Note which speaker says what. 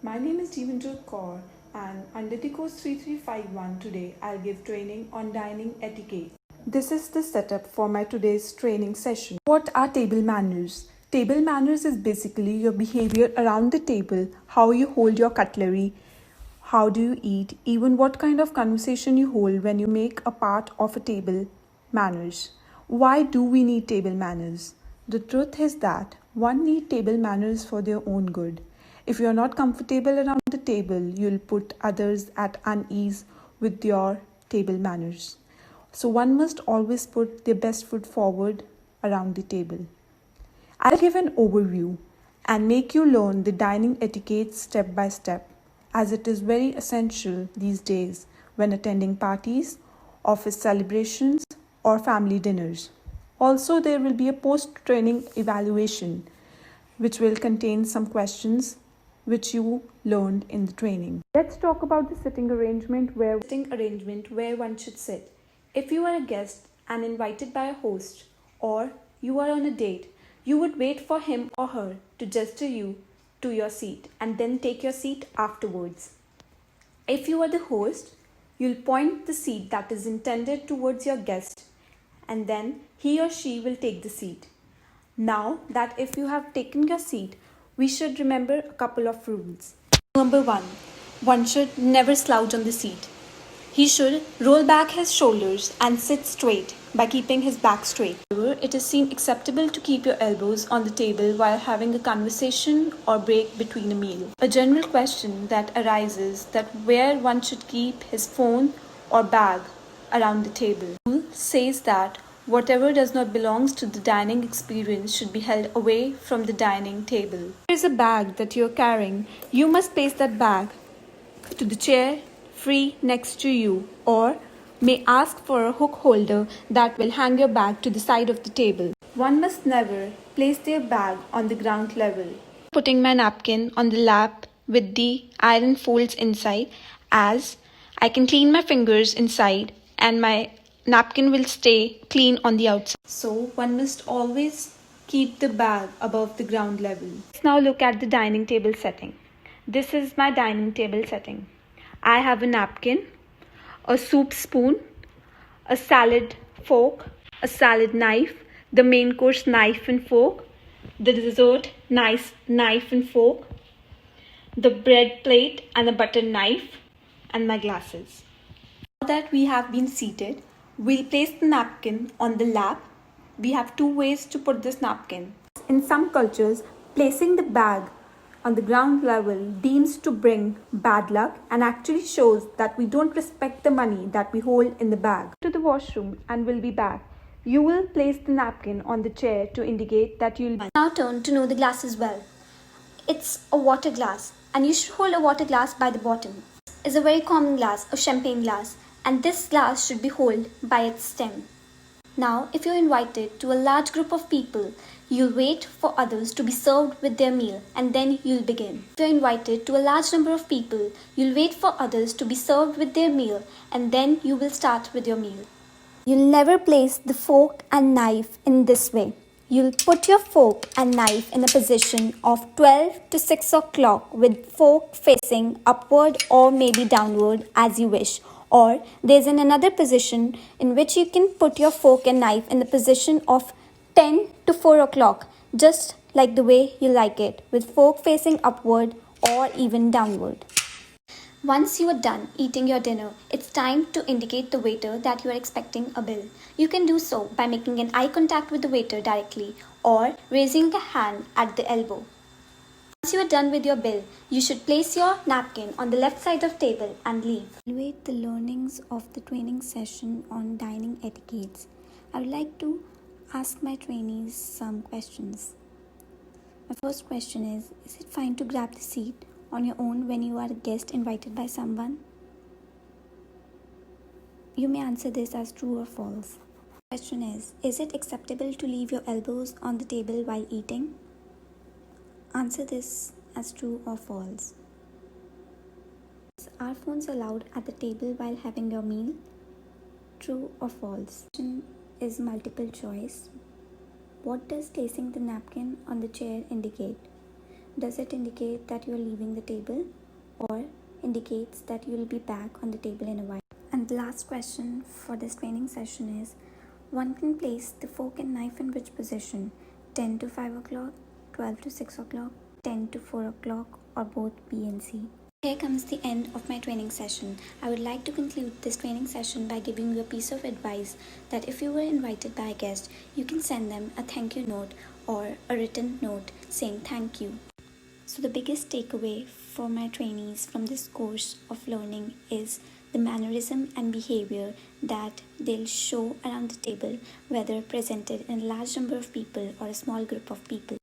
Speaker 1: My name is Jeevanjot Kaur and under the course 3351 today I'll give training on dining etiquette. This is the setup for my today's training session. What are table manners? Table manners is basically your behavior around the table, how you hold your cutlery, how do you eat, even what kind of conversation you hold when you make a part of a table manners. Why do we need table manners? The truth is that one needs table manners for their own good. If you're not comfortable around the table, you'll put others at unease with your table manners. So one must always put their best foot forward around the table. I'll give an overview and make you learn the dining etiquette step by step, as it is very essential these days when attending parties, office celebrations, or family dinners. Also, there will be a post training evaluation which will contain some questions which you learned in the training. Let's talk about the sitting arrangement where one should sit. If you are a guest and invited by a host or you are on a date, you would wait for him or her to gesture you to your seat and then take your seat afterwards. If you are the host, you'll point the seat that is intended towards your guest and then he or she will take the seat. Now that if you have taken your seat, we should remember a couple of rules. Number one should never slouch on the seat. He should roll back his shoulders and sit straight by keeping his back straight. However, it is seen acceptable to keep your elbows on the table while having a conversation or break between a meal. A general question that arises that where one should keep his phone or bag around the table. The rule says that whatever does not belong to the dining experience should be held away from the dining table. If there is a bag that you are carrying, you must place that bag to the chair free next to you or may ask for a hook holder that will hang your bag to the side of the table. One must never place their bag on the ground level. Putting my napkin on the lap with the iron folds inside, as I can clean my fingers inside and my napkin will stay clean on the outside. So one must always keep the bag above the ground level. Let's now look at the dining table setting. This is my dining table setting. I have a napkin, a soup spoon, a salad fork, a salad knife, the main course knife and fork, the dessert knife and fork, the bread plate and a butter knife, and my glasses. Now that we have been seated, we'll place the napkin on the lap. We have two ways to put this napkin. In some cultures, placing the bag on the ground level deems to bring bad luck and actually shows that we don't respect the money that we hold in the bag. To the washroom and we'll be back. You will place the napkin on the chair to indicate that you'll be.
Speaker 2: Now turn to know the glass as well. It's a water glass and you should hold a water glass by the bottom. It's a very common glass, a champagne glass, and this glass should be held by its stem. Now, if you're invited to a large group of people, you'll wait for others to be served with their meal and then you'll begin. If you're invited to a large number of people, you'll wait for others to be served with their meal and then you will start with your meal. You'll never place the fork and knife in this way. You'll put your fork and knife in a position of 12 to 6 o'clock with fork facing upward or maybe downward as you wish. Or there's another position in which you can put your fork and knife in the position of 10 to 4 o'clock, just like the way you like it, with fork facing upward or even downward. Once you are done eating your dinner, it's time to indicate the waiter that you are expecting a bill. You can do so by making an eye contact with the waiter directly or raising a hand at the elbow. Once you are done with your bill, you should place your napkin on the left side of the table and leave.
Speaker 3: Evaluate the learnings of the training session on dining etiquettes. I would like to ask my trainees some questions. My first question is it fine to grab the seat on your own when you are a guest invited by someone? You may answer this as true or false. Question is it acceptable to leave your elbows on the table while eating? Answer this as true or false. Are phones allowed at the table while having your meal? True or false? Question is multiple choice. What does placing the napkin on the chair indicate? Does it indicate that you are leaving the table or indicates that you will be back on the table in a while? And the last question for this training session is, one can place the fork and knife in which position? 10 to 5 o'clock, 12 to 6 o'clock, 10 to 4 o'clock, or both B and C? Here comes the end of my training session. I would like to conclude this training session by giving you a piece of advice that if you were invited by a guest, you can send them a thank you note or a written note saying thank you. So the biggest takeaway for my trainees from this course of learning is the mannerism and behavior that they'll show around the table, whether presented in a large number of people or a small group of people.